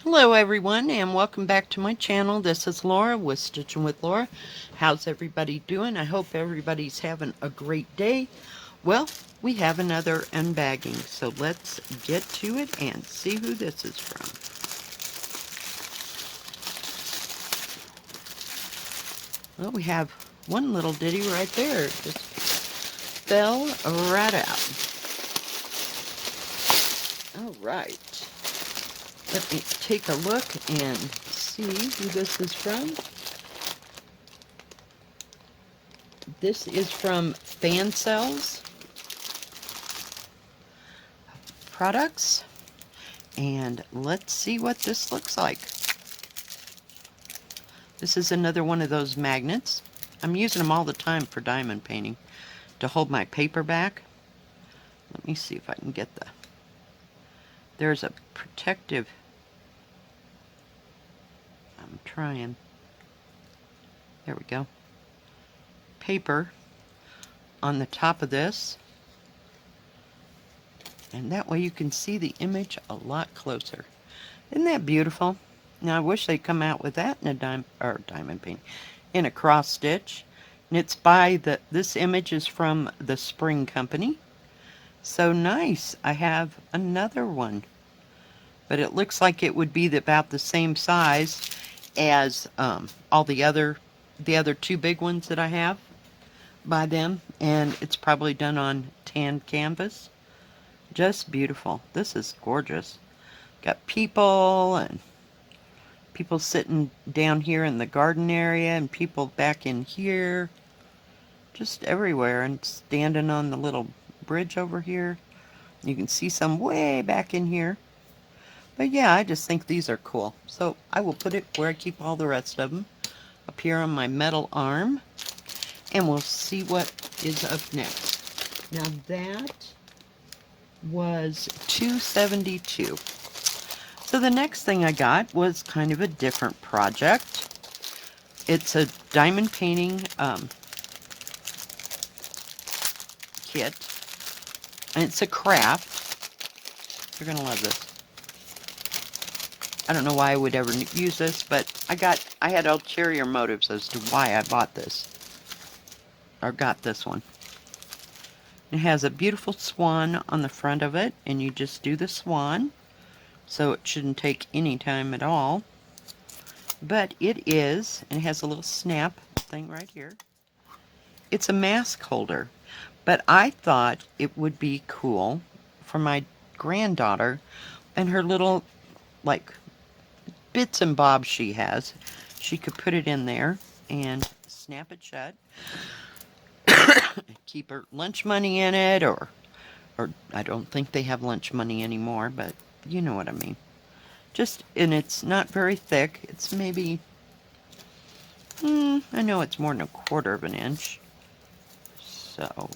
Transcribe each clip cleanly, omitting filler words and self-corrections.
Hello everyone and welcome back to my channel. This is Laura with Stitching with Laura. How's everybody doing? I hope everybody's having a great day. Well, we have another unbagging, so let's get to it and see who this is from. Well, we have one little ditty right there. Just fell right out. All right. Let me take a look and see who this is from. This is from Fansells products, and let's see what this looks like. This is another one of those magnets. I'm using them all the time for diamond painting to hold my paper back. Let me see if I can get there's a protective, I'm trying, there we go, paper on the top of this, and that way you can see the image a lot closer. Isn't that beautiful? Now I wish they'd come out with that in a diamond paint, in a cross stitch. And it's by this image is from the Spring Company. So nice. I have another one, but it looks like it would be about the same size as all the other two big ones that I have by them, and it's probably done on tan canvas. Just beautiful. This is gorgeous. Got people and people sitting down here in the garden area and people back in here, just everywhere, and standing on the little bridge over here. You can see some way back in here. But yeah, I just think these are cool. So I will put it where I keep all the rest of them, up here on my metal arm, and we'll see what is up next. Now that was $2.72. So the next thing I got was kind of a different project. It's a diamond painting kit, and it's a craft. You're gonna love this. I don't know why I would ever use this, but I had ulterior motives as to why I bought this, or got this one. It has a beautiful swan on the front of it, and you just do the swan, so it shouldn't take any time at all. But it has a little snap thing right here. It's a mask holder, but I thought it would be cool for my granddaughter and her little, like, bits and bobs she has. She could put it in there and snap it shut. Keep her lunch money in it, or I don't think they have lunch money anymore, but you know what I mean. And it's not very thick. It's maybe, I know it's more than 1/4 of an inch. So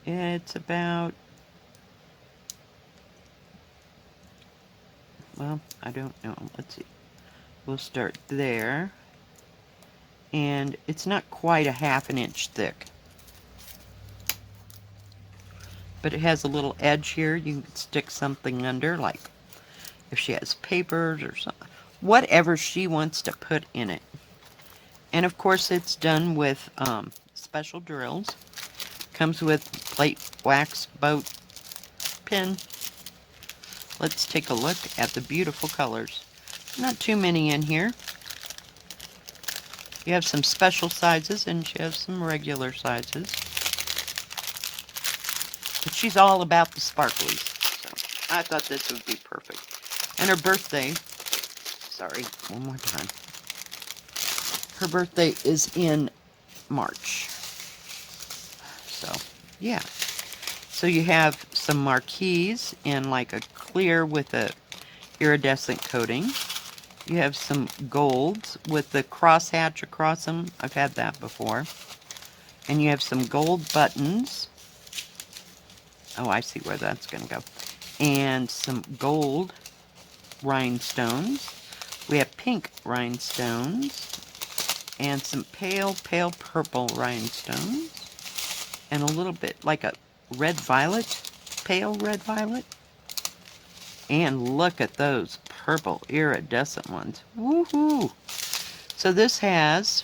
it's about, well, I don't know. Let's see. We'll start there. And it's not quite a 1/2 inch thick. But it has a little edge here. You can stick something under, like if she has papers or something. Whatever she wants to put in it. And of course it's done with special drills. Comes with plate, wax, boat, pin. Let's take a look at the beautiful colors. Not too many in here. You have some special sizes and you have some regular sizes. But she's all about the sparklies, so I thought this would be perfect. And her birthday, sorry, one more time. Her birthday is in March. So, yeah. So you have some marquees in like a clear with a iridescent coating. You have some golds with the crosshatch across them. I've had that before. And you have some gold buttons. Oh, I see where that's going to go. And some gold rhinestones. We have pink rhinestones. And some pale purple rhinestones. And a little bit like a red violet, pale red violet. And look at those purple iridescent ones. Woohoo! So this has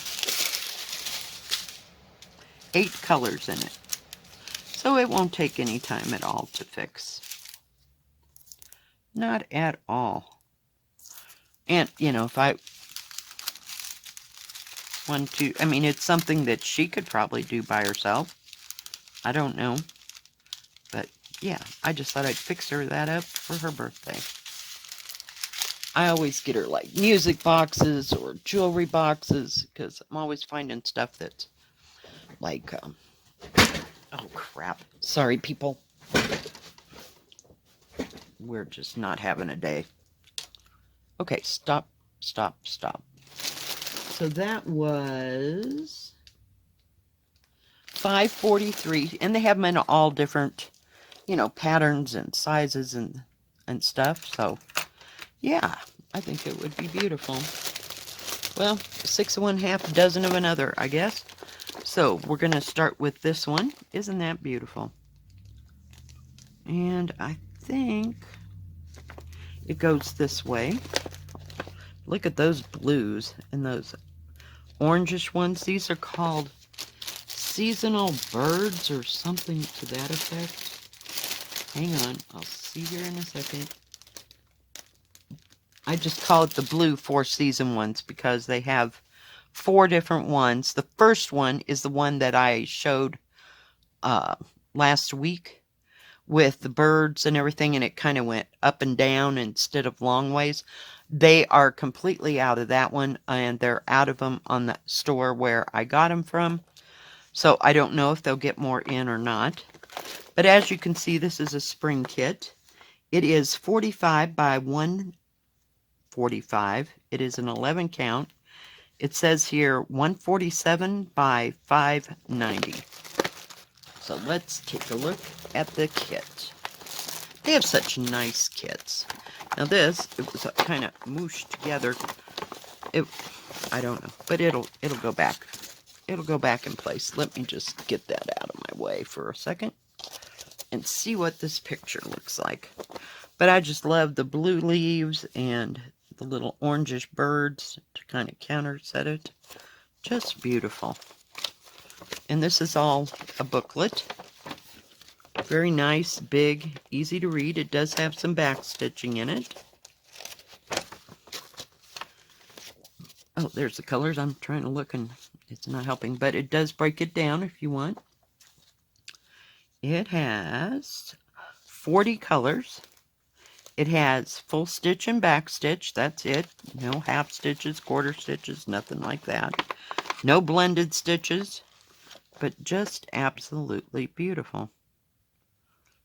8 colors in it. So it won't take any time at all to fix. Not at all. And, you know, if I want to, I mean, it's something that she could probably do by herself. I don't know. But, yeah, I just thought I'd fix her that up for her birthday. I always get her, like, music boxes or jewelry boxes, because I'm always finding stuff that's, like, oh, crap. Sorry, people. We're just not having a day. Okay, stop, stop, stop. So that was $5.43, and they have them in all different, you know, patterns and sizes and stuff. So, yeah, I think it would be beautiful. Well, 6 of one, half a dozen of another, I guess. So we're going to start with this one. Isn't that beautiful? And I think it goes this way. Look at those blues and those orangish ones. These are called seasonal birds or something to that effect. Hang on, I'll see here in a second. I just call it the blue 4-season ones because they have 4 different ones. The first one is the one that I showed last week with the birds and everything, and it kind of went up and down instead of long ways. They are completely out of that one, and they're out of them on the store where I got them from. So I don't know if they'll get more in or not. But as you can see, this is a spring kit. It is 45 by 145. It is an 11 count. It says here 147 by 590. So let's take a look at the kit. They have such nice kits. Now this, it was kind of mooshed together. I don't know, but it'll go back. It'll go back in place. Let me just get that out of my way for a second and see what this picture looks like. But I just love the blue leaves and the little orangish birds to kind of counter set it. Just beautiful. And this is all a booklet. Very nice, big, easy to read. It does have some back stitching in it. Oh, there's the colors. I'm trying to look and it's not helping, but it does break it down if you want. It has 40 colors. It has full stitch and back stitch. That's it. No half stitches, quarter stitches, nothing like that. No blended stitches, but just absolutely beautiful.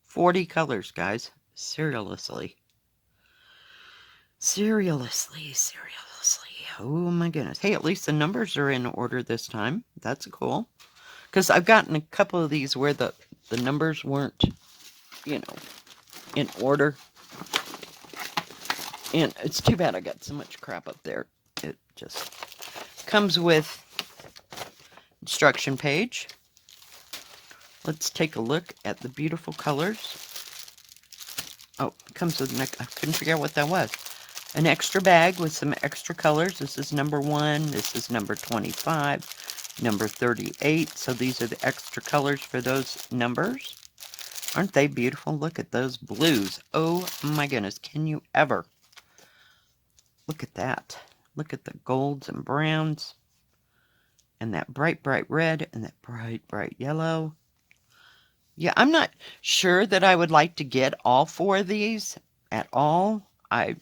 40 colors, guys. Seriously. Seriously. Oh my goodness. Hey, at least the numbers are in order this time. That's cool. Because I've gotten a couple of these where the numbers weren't, you know, in order. And it's too bad I got so much crap up there. It just comes with instruction page. Let's take a look at the beautiful colors. Oh, it comes with, I couldn't figure out what that was. An extra bag with some extra colors. This is number 1. This is number 25. Number 38. So these are the extra colors for those numbers. Aren't they beautiful? Look at those blues. Oh my goodness. Can you ever? Look at that. Look at the golds and browns. And that bright, bright red. And that bright, bright yellow. Yeah, I'm not sure that I would like to get all 4 of these at all. I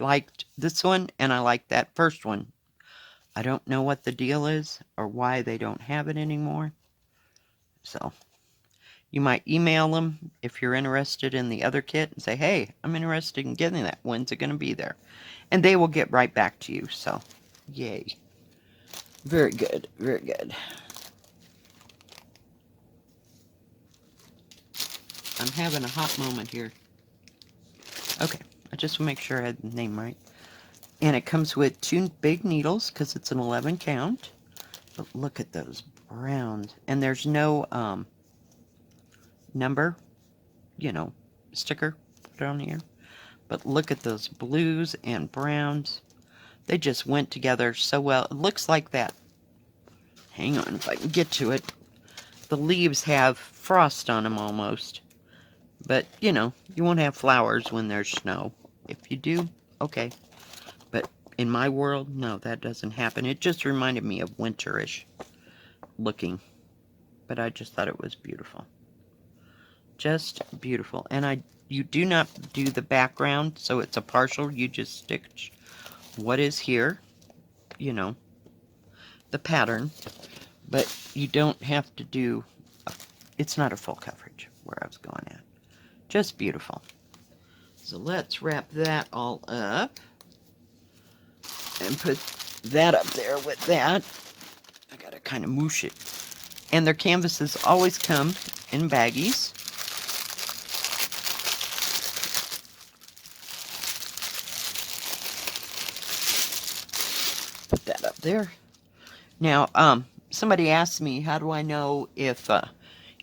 liked this one, and I liked that first one. I don't know what the deal is or why they don't have it anymore. So, you might email them if you're interested in the other kit and say, hey, I'm interested in getting that. When's it going to be there? And they will get right back to you. So, yay. Very good. Very good. I'm having a hot moment here. Okay. I just want to make sure I had the name right. And it comes with 2 big needles because it's an 11 count. But look at those browns. And there's no number, you know, sticker put on here. But look at those blues and browns. They just went together so well. It looks like that. Hang on if I can get to it. The leaves have frost on them almost. But, you know, you won't have flowers when there's snow. If you do, okay. But in my world, no, that doesn't happen. It just reminded me of winterish looking. But I just thought it was beautiful. Just beautiful. And you do not do the background, so it's a partial. You just stitch what is here, you know, the pattern. But you don't have to do, it's not a full coverage where I was going at. Just beautiful. So let's wrap that all up and put that up there with that. I gotta kind of moosh it. And their canvases always come in baggies. Put that up there. Now, somebody asked me, how do I know if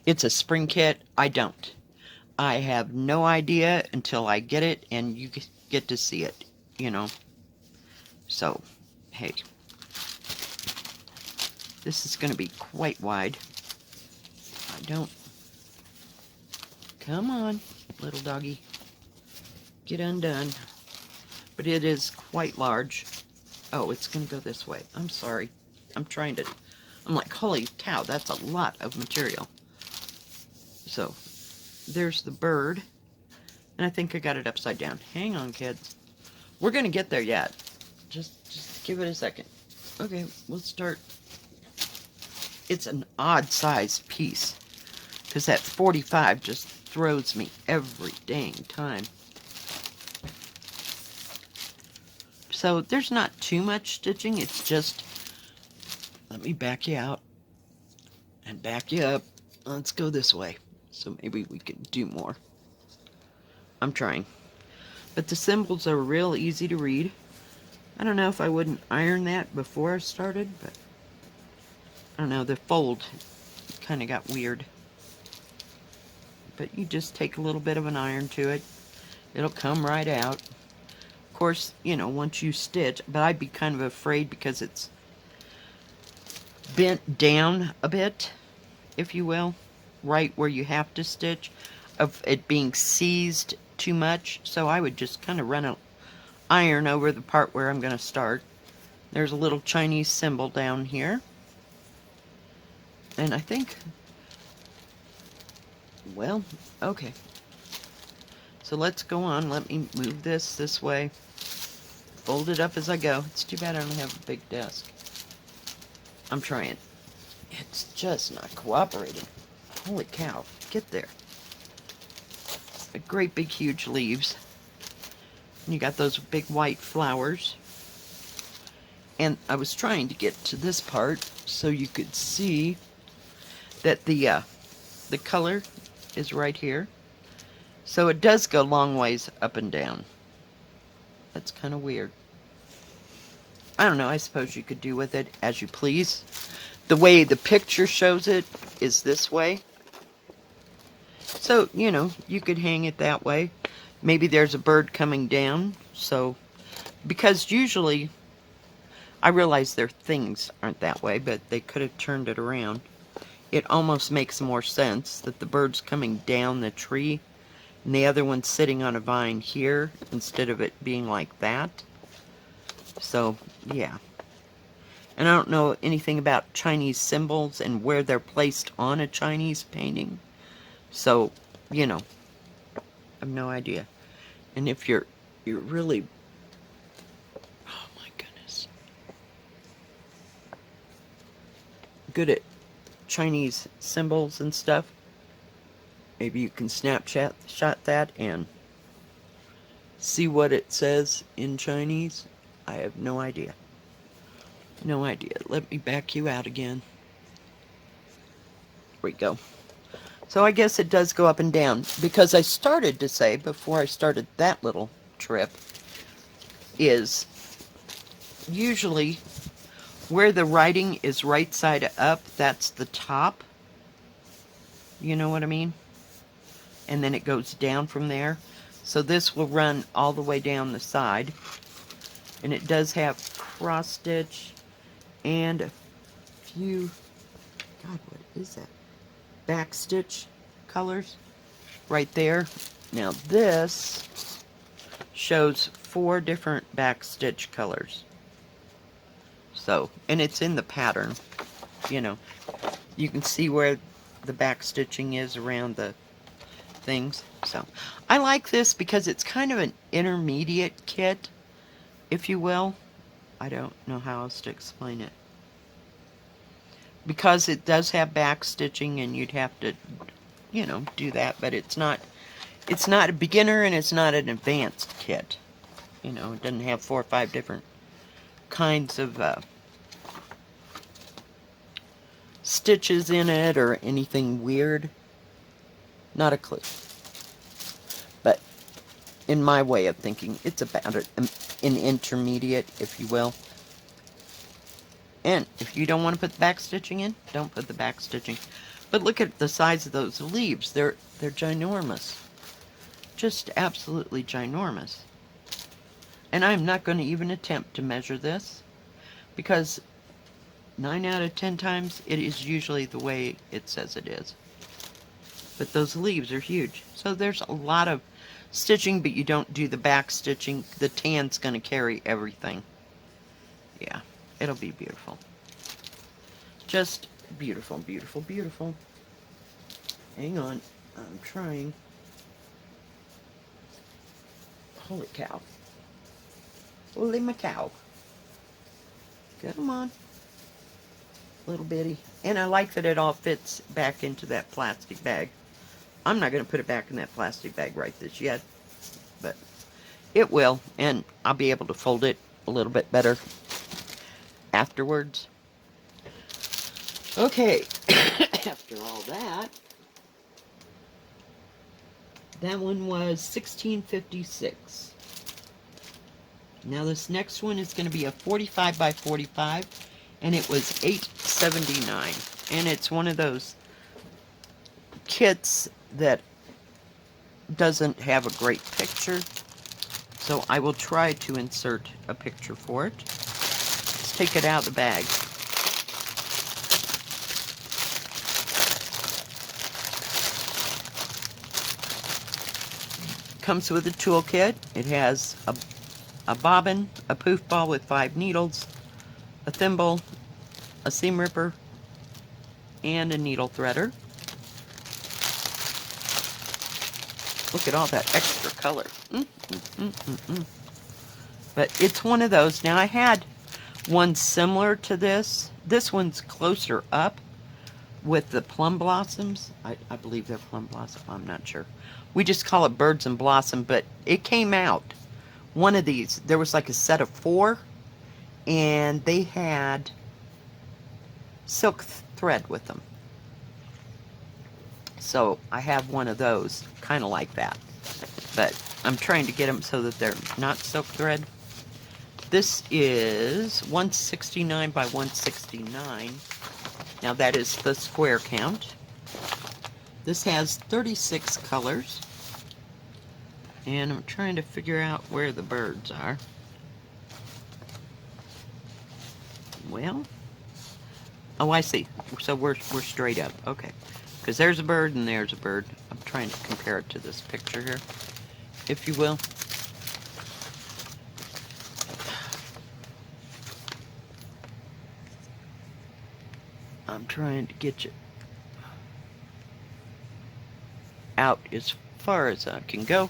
it's a spring kit? I don't. I have no idea until I get it and you get to see it, you know. So, hey. This is going to be quite wide. I don't... Come on, little doggy. Get undone. But it is quite large. Oh, it's going to go this way. I'm sorry. I'm like, holy cow, that's a lot of material. So, there's the bird. And I think I got it upside down. Hang on, kids. We're going to get there yet. Just give it a second. Okay, we'll start. It's an odd size piece. Because that 45 just throws me every dang time. So there's not too much stitching. It's just, let me back you out and back you up. Let's go this way. So maybe we can do more. I'm trying. But the symbols are real easy to read. I don't know if I wouldn't iron that before I started, but I don't know, the fold kind of got weird. But you just take a little bit of an iron to it. It'll come right out. Of course, you know, once you stitch, but I'd be kind of afraid because it's bent down a bit, if you will, right where you have to stitch, of it being seized too much. So I would just kind of run an iron over the part where I'm going to start. There's a little Chinese symbol down here. And I think, well, okay. So let's go on. Let me move this way. Fold it up as I go. It's too bad I don't have a big desk. I'm trying. It's just not cooperating. Holy cow. Get there. A great big huge leaves. And you got those big white flowers. And I was trying to get to this part so you could see that the color is right here. So it does go long ways up and down. That's kind of weird. I don't know, I suppose you could do with it as you please. The way the picture shows it is this way. So, you know, you could hang it that way. Maybe there's a bird coming down. So, because usually, I realize their things aren't that way, but they could have turned it around. It almost makes more sense that the bird's coming down the tree and the other one's sitting on a vine here instead of it being like that. So, yeah. And I don't know anything about Chinese symbols and where they're placed on a Chinese painting. So, you know, I have no idea. And if you're really, oh my goodness, good at Chinese symbols and stuff, maybe you can shot that and see what it says in Chinese. I have no idea. No idea. Let me back you out again. There we go. So I guess it does go up and down, because I started to say, before I started that little trip, is usually where the writing is right side up, that's the top. You know what I mean? And then it goes down from there. So this will run all the way down the side. And it does have cross stitch and a few, God, what is that? Back stitch colors right there. Now this shows 4 different back stitch colors. So, and it's in the pattern, you know. You can see where the back stitching is around the things. So, I like this because it's kind of an intermediate kit, if you will. I don't know how else to explain it. Because it does have back stitching and you'd have to, you know, do that, but it's not a beginner and it's not an advanced kit. You know, it doesn't have 4 or 5 different kinds of stitches in it or anything weird. Not a clue. But in my way of thinking, it's about an intermediate, if you will. And if you don't want to put the back stitching in, don't put the back stitching. But look at the size of those leaves. They're ginormous. Just absolutely ginormous. And I'm not going to even attempt to measure this, because 9 out of 10 times it is usually the way it says it is. But those leaves are huge. So there's a lot of stitching, but you don't do the back stitching. The tan's going to carry everything. Yeah, it'll be beautiful. Just beautiful, beautiful, beautiful. Hang on, I'm trying. Holy cow. Holy macow. Come on. Little bitty. And I like that it all fits back into that plastic bag. I'm not going to put it back in that plastic bag right this yet, but it will, and I'll be able to fold it a little bit better afterwards. Okay, after all that, that one was $16.56. Now this next one is going to be a 45 by 45, and it was $8.79. And it's one of those kits that doesn't have a great picture, so I will try to insert a picture for it. Let's take it out of the bag. Comes with a toolkit. It has a bobbin, a poof ball with 5 needles, a thimble, a seam ripper, and a needle threader. Look at all that extra color. But it's one of those. Now I had one similar to this. This one's closer up with the plum blossoms. I believe they're plum blossom. I'm not sure. We just call it birds and blossom, but it came out. One of these, there was like a set of 4, and they had silk thread with them. So I have one of those, kind of like that. But I'm trying to get them so that they're not silk thread. This is 169 by 169. Now that is the square count. This has 36 colors. And I'm trying to figure out where the birds are. Well, oh, I see. So we're straight up. Okay. Because there's a bird and there's a bird. I'm trying to compare it to this picture here, if you will. I'm trying to get you out as far as I can go.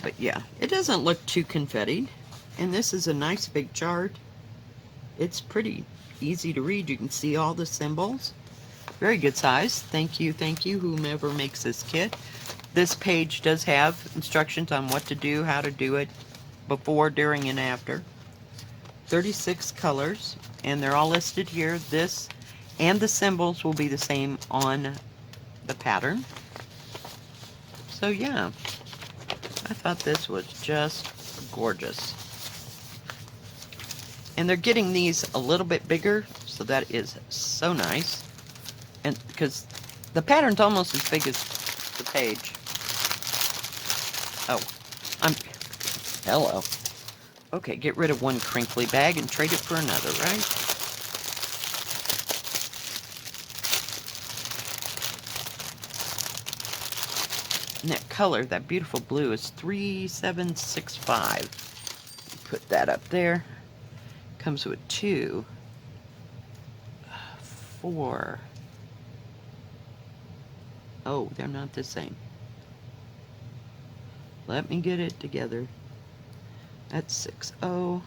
But yeah, it doesn't look too confettied. And this is a nice big chart. It's pretty easy to read. You can see all the symbols. Very good size. Thank you, whomever makes this kit. This page does have instructions on what to do, how to do it, before, during, and after. 36 colors, and they're all listed here. This and the symbols will be the same on the pattern. So yeah, I thought this was just gorgeous. And they're getting these a little bit bigger, so that is so nice. And because the pattern's almost as big as the page. Oh, I'm... Hello. Okay, get rid of one crinkly bag and trade it for another, right? And that color, that beautiful blue, is 3765. Put that up there. Comes with 2, 4. Oh, they're not the same. Let me get it together. That's 60.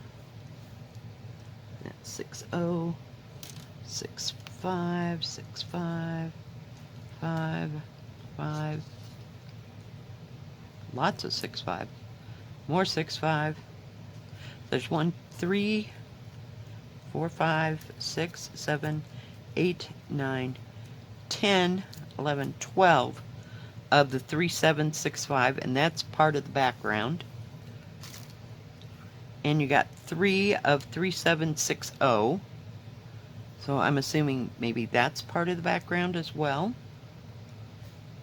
That's 60. 65, 65, 5, 5. Lots of 65. More 65. There's 1, 3, 4, 5, 6, 7, 8, 9, 10, 11, 12 of the 3765, and that's part of the background. And you got 3 of 3760. So I'm assuming maybe that's part of the background as well.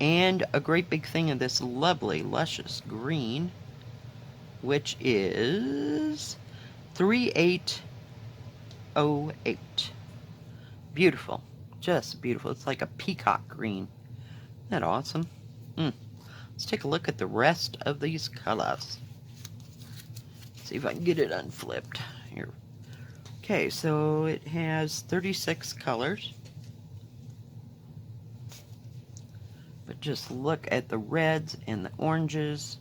And a great big thing of this lovely, luscious green, which is 3808. Beautiful. Just beautiful. It's like a peacock green. Isn't that awesome? Let's take a look at the rest of these colors. See if I can get it unflipped. Here. Okay, so it has 36 colors. But just look at the reds and the oranges.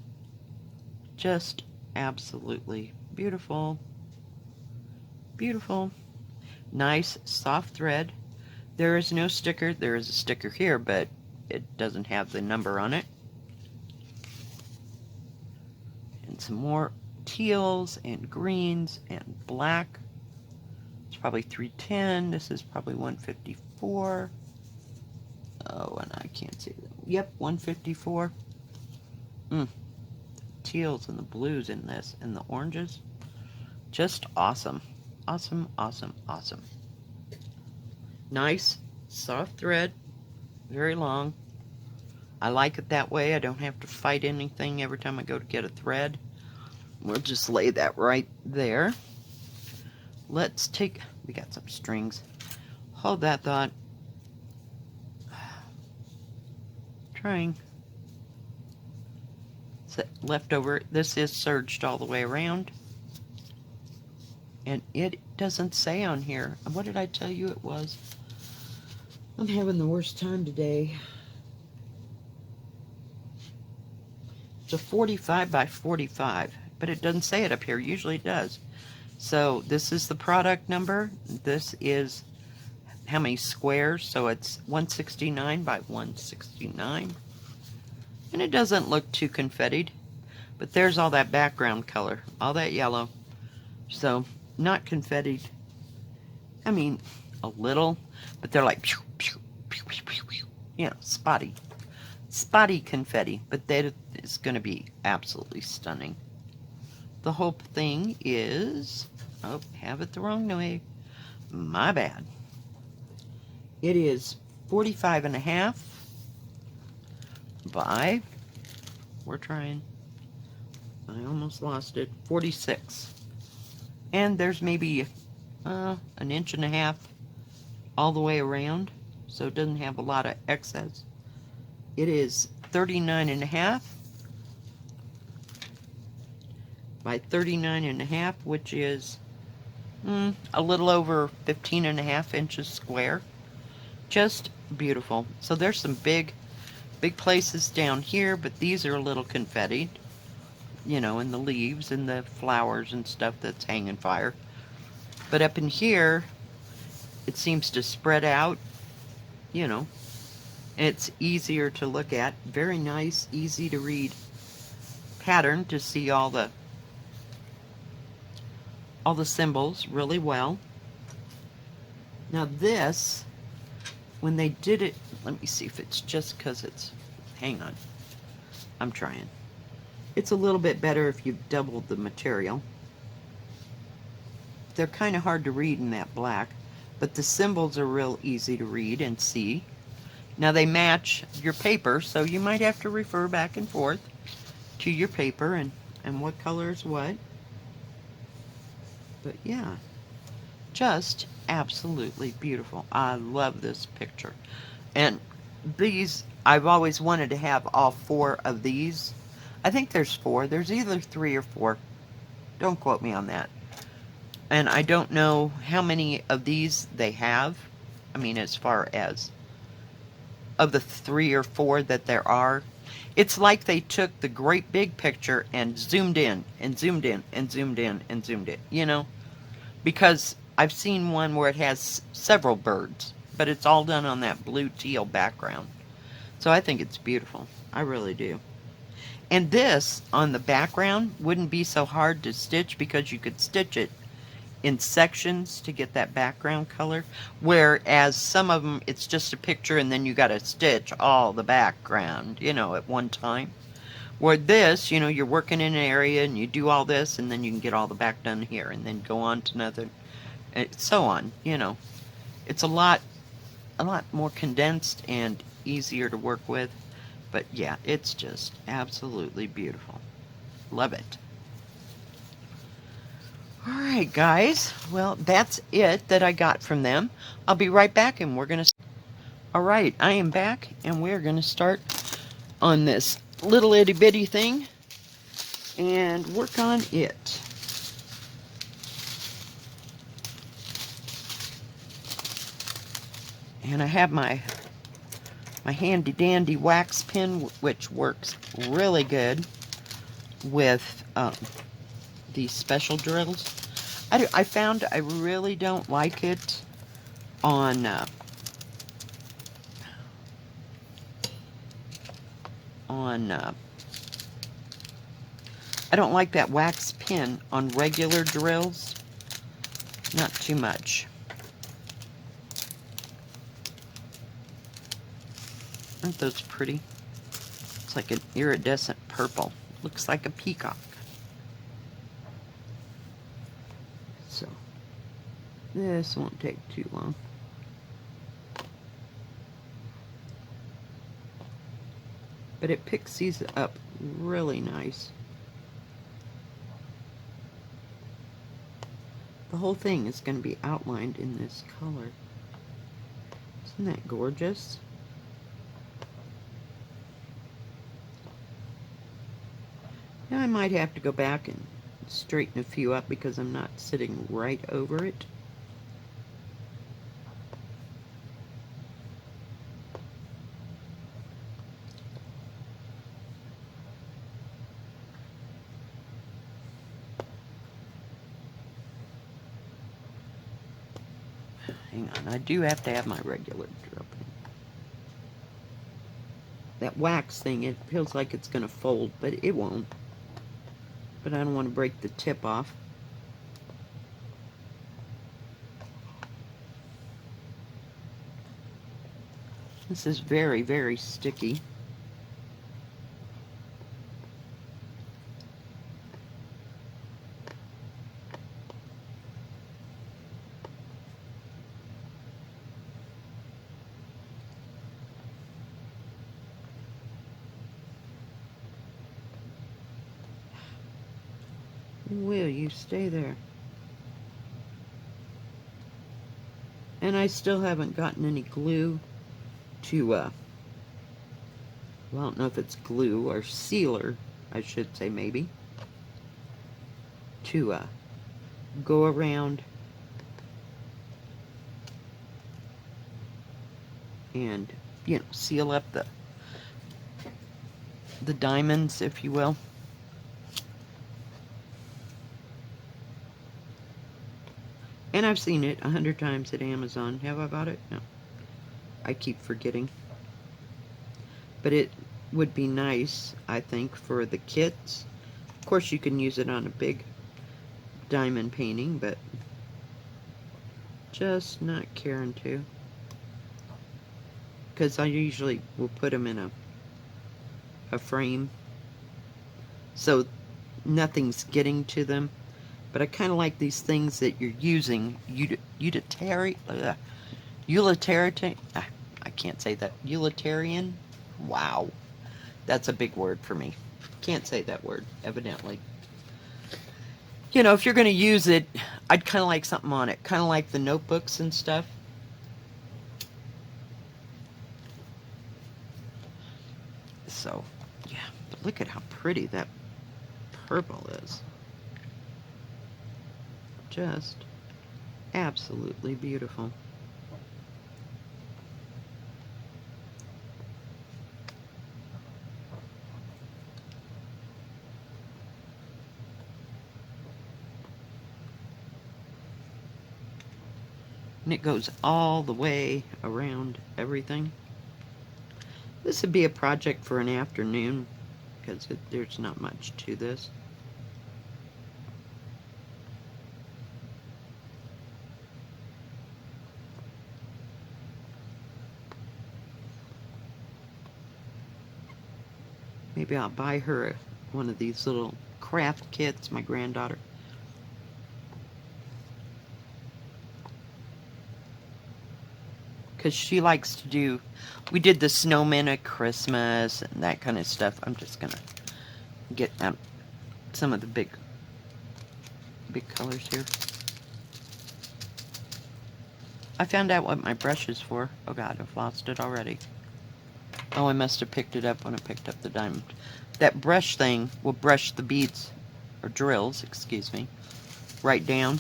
Just absolutely beautiful. Beautiful. Nice soft thread. There is no sticker. There is a sticker here, but it doesn't have the number on it. And some more teals and greens and black. It's probably 310. This is probably 154. Oh, and I can't see them. Yep, 154. Teals and the blues in this and the oranges. Just awesome. Awesome, awesome, awesome. Nice, soft thread. Very long. I like it that way. I don't have to fight anything every time I go to get a thread. We'll just lay that right there. Let's take... We got some strings. Hold that thought. Trying. Leftover. This is serged all the way around. And it doesn't say on here. What did I tell you it was? I'm having the worst time today. It's a 45 by 45, but it doesn't say it up here. Usually it does. So this is the product number. This is how many squares. So it's 169 by 169. And it doesn't look too confettied. But there's all that background color. All that yellow. So not confettied. I mean, a little. But they're like, pew, pew, pew, pew, pew, pew. You know, spotty. Spotty confetti. But that is going to be absolutely stunning. The whole thing is... Oh, have it the wrong way. My bad. It is 45.5 by... We're trying. I almost lost it. 46. And there's maybe an 1.5 inches all the way around. So it doesn't have a lot of excess. It is 39.5 by 39.5, which is a little over 15.5 inches square. Just beautiful. So there's some big places down here, but these are a little confettied, you know, in the leaves and the flowers and stuff that's hanging fire. But up in here, it seems to spread out, you know. It's easier to look at. Very nice, easy to read pattern to see all the symbols really well. Now this, when they did it, let me see if it's just because it's, hang on, I'm trying. It's a little bit better if you've doubled the material. They're kind of hard to read in that black, but the symbols are real easy to read and see. Now they match your paper, so you might have to refer back and forth. to your paper and what color is what. But yeah, just absolutely beautiful. I love this picture. And these, I've always wanted to have all four of these. I think there's four. There's either three or four. Don't quote me on that. And I don't know how many of these they have. I mean, as far as of the three or four that there are. It's like they took the great big picture and zoomed in and zoomed in and zoomed in and zoomed in, you know? Because I've seen one where it has several birds, but it's all done on that blue teal background. So I think it's beautiful. I really do. And this on the background wouldn't be so hard to stitch because you could stitch it in sections to get that background color, whereas some of them it's just a picture and then you got to stitch all the background, you know, at one time. Where this, you know, you're working in an area and you do all this and then you can get all the back done here and then go on to another, and so on, you know. It's a lot more condensed and easier to work with. But yeah, it's just absolutely beautiful. Love it. Alright, guys. Well, that's it that I got from them. I'll be right back and we're going to... Alright, I am back and we're going to start on this little itty bitty thing and work on it. And I have my handy dandy wax pen, which works really good with these special drills. I found I really don't like it on I don't like that wax pen on regular drills. Not too much. Aren't those pretty? It's like an iridescent purple. Looks like a peacock. So, this won't take too long. But it picks these up really nice. The whole thing is going to be outlined in this color. Isn't that gorgeous? Now I might have to go back and straighten a few up because I'm not sitting right over it. Hang on, I do have to have my regular drill pen. That wax thing, it feels like it's going to fold, but it won't. But I don't want to break the tip off. This is very, very sticky. Will you stay there? And I still haven't gotten any glue to, well, I don't know if it's glue or sealer, I should say maybe, to go around and, you know, seal up the diamonds, if you will. And I've seen it 100 times at Amazon. Have I bought it? No. I keep forgetting. But it would be nice, I think, for the kits. Of course, you can use it on a big diamond painting, but just not caring to. Because I usually will put them in a frame, so nothing's getting to them. But I kind of like these things that you're using, utilitarian, I can't say that, utilitarian, wow, that's a big word for me. Can't say that word, evidently. You know, if you're going to use it, I'd kind of like something on it. Kind of like the notebooks and stuff. So, yeah. But look at how pretty that purple is. Just absolutely beautiful. And it goes all the way around everything. This would be a project for an afternoon because there's not much to this. Maybe I'll buy her one of these little craft kits, my granddaughter. Because she likes to do, we did the snowmen at Christmas and that kind of stuff. I'm just going to get out some of the big colors here. I found out what my brush is for. Oh God, I've lost it already. Oh, I must have picked it up when I picked up the diamond. That brush thing will brush the beads, or drills, excuse me, right down.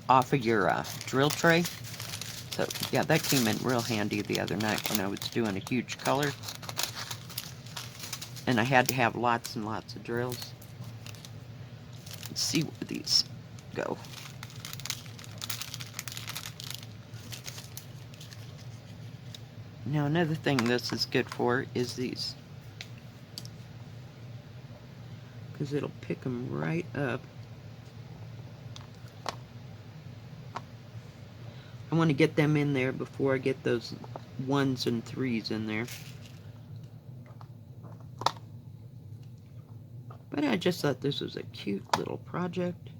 Off of your drill tray. So, yeah, that came in real handy the other night when I was doing a huge color. And I had to have lots and lots of drills. Let's see where these go. Now, another thing this is good for is these. Because it'll pick them right up. I want to get them in there before I get those 1s and 3s in there. But I just thought this was a cute little project.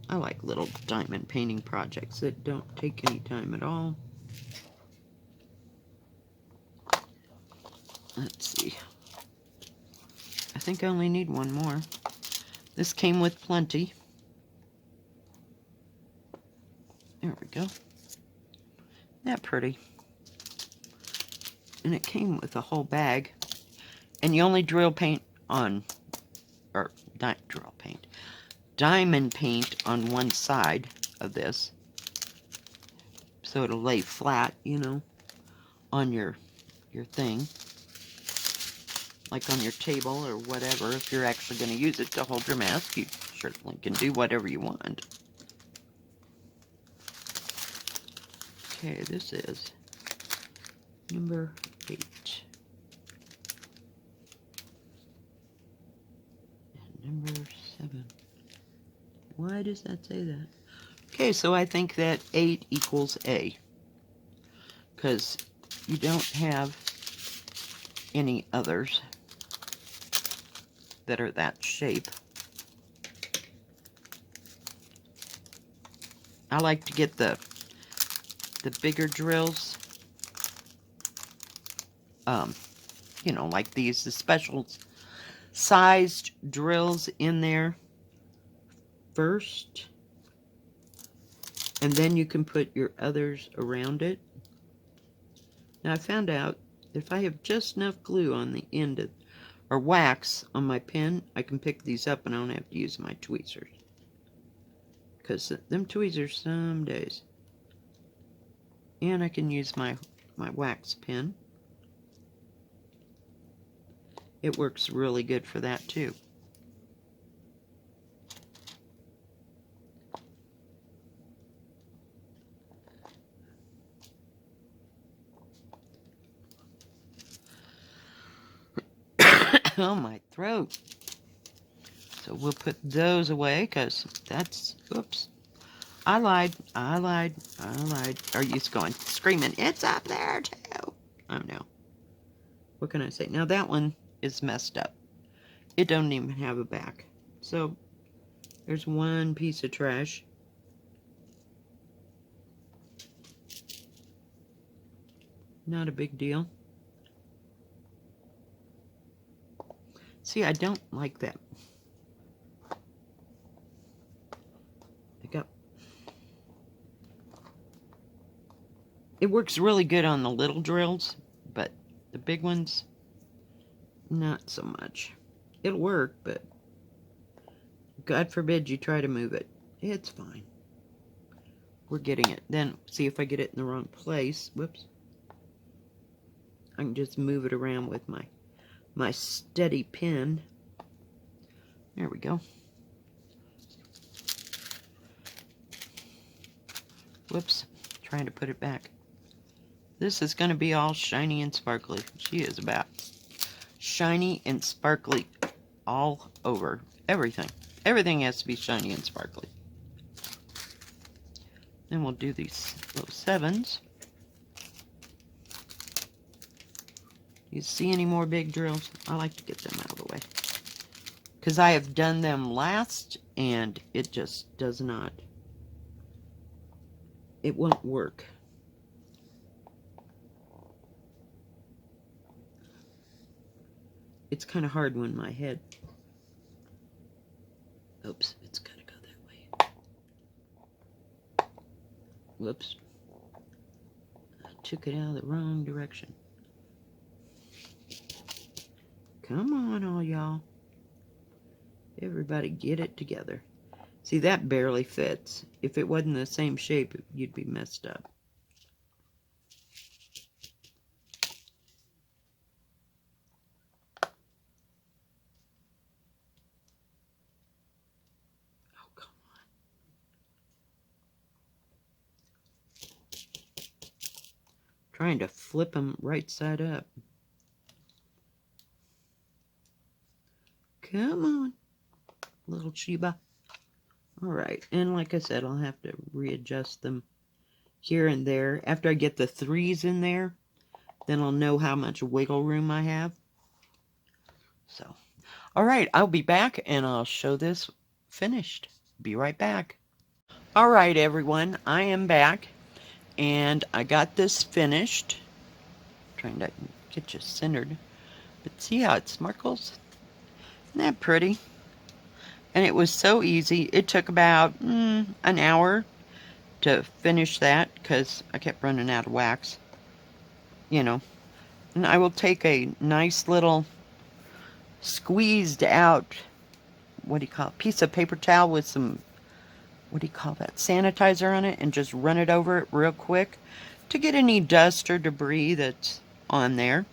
I like little diamond painting projects that don't take any time at all. Let's see. I think I only need one more. This came with plenty. There we go. Isn't that pretty? And it came with a whole bag. And you only drill paint on, or diamond paint on one side of this. So it'll lay flat, you know, on your thing. Like on your table or whatever. If you're actually going to use it to hold your mask, you certainly can do whatever you want. Okay, this is number 8. And number 7. Why does that say that? Okay, so I think that 8 equals A. Because you don't have any others that are that shape. I like to get the bigger drills, you know, like these, the special sized drills in there first, and then you can put your others around it. Now I found out if I have just enough glue on the end of, or wax on my pen, I can pick these up and I don't have to use my tweezers. Because them tweezers some days. And I can use my wax pen. It works really good for that too. Oh, my throat. So we'll put those away because that's, oops. I lied. Are you going screaming, it's up there too? Oh no. What can I say? Now that one is messed up. It don't even have a back. So there's one piece of trash. Not a big deal. See, I don't like that. It works really good on the little drills, but the big ones, not so much. It'll work, but God forbid you try to move it. It's fine. We're getting it. Then, see if I get it in the wrong place. Whoops. I can just move it around with my steady pin. There we go. Whoops. Trying to put it back. This is going to be all shiny and sparkly. She is about shiny and sparkly all over. Everything. Everything has to be shiny and sparkly. Then we'll do these little 7s. You see any more big drills? I like to get them out of the way. Because I have done them last, and it just does not. It won't work. It's kind of hard when my head... Oops, it's got to go that way. Whoops. I took it out of the wrong direction. Come on, all y'all. Everybody get it together. See, that barely fits. If it wasn't the same shape, you'd be messed up. Oh, come on. Trying to flip them right side up. Come on, little Sheba. Alright, and like I said, I'll have to readjust them here and there. After I get the 3s in there, then I'll know how much wiggle room I have. So, alright, I'll be back and I'll show this finished. Be right back. Alright, everyone, I am back and I got this finished. Trying to get you centered. But see how it sparkles? Isn't that pretty? And it was so easy. It took about an hour to finish that because I kept running out of wax. You know. And I will take a nice little squeezed out, what do you call it, piece of paper towel with some, what do you call that, sanitizer on it, and just run it over it real quick to get any dust or debris that's on there.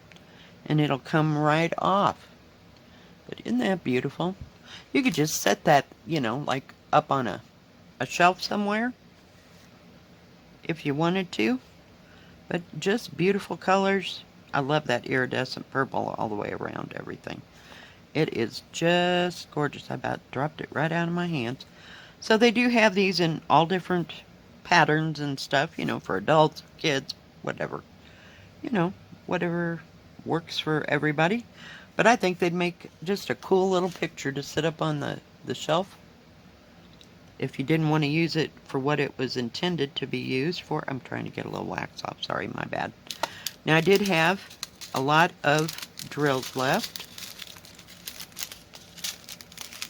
And it'll come right off. But isn't that beautiful? You could just set that, you know, like up on a shelf somewhere if you wanted to. But just beautiful colors. I love that iridescent purple all the way around everything. It is just gorgeous. I about dropped it right out of my hands. So they do have these in all different patterns and stuff, you know, for adults, kids, whatever. You know, whatever works for everybody. But I think they'd make just a cool little picture to sit up on the shelf. If you didn't want to use it for what it was intended to be used for. I'm trying to get a little wax off. Sorry, my bad. Now, I did have a lot of drills left.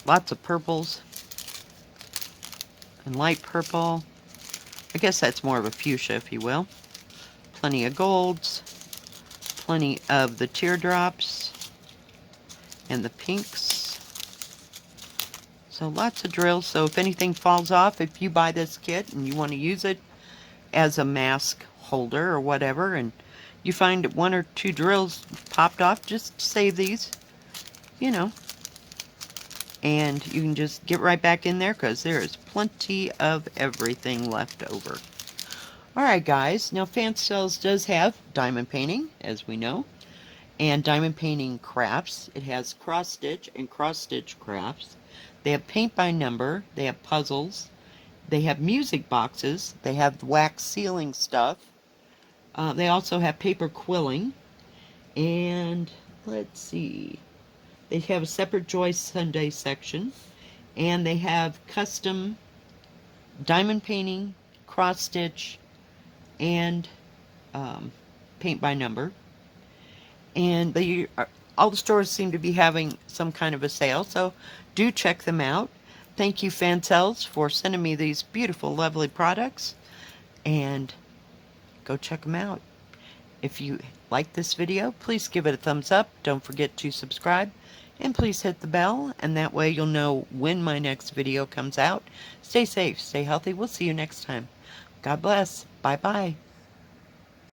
Lots of purples. And light purple. I guess that's more of a fuchsia, if you will. Plenty of golds. Plenty of the teardrops. And the pinks. So lots of drills. So if anything falls off, if you buy this kit and you want to use it as a mask holder or whatever, and you find 1 or 2 drills popped off, just save these, you know. And you can just get right back in there because there is plenty of everything left over. Alright guys, now Fansells does have diamond painting, as we know. And diamond painting crafts. It has cross stitch and cross stitch crafts. They have paint by number. They have puzzles. They have music boxes. They have wax sealing stuff. They also have paper quilling. And let's see. They have a separate Joy Sunday section. And they have custom diamond painting, cross stitch, and paint by number. And all the stores seem to be having some kind of a sale, so do check them out. Thank you, Fansells, for sending me these beautiful, lovely products, and go check them out. If you like this video, please give it a thumbs up. Don't forget to subscribe, and please hit the bell, and that way you'll know when my next video comes out. Stay safe, stay healthy. We'll see you next time. God bless. Bye-bye.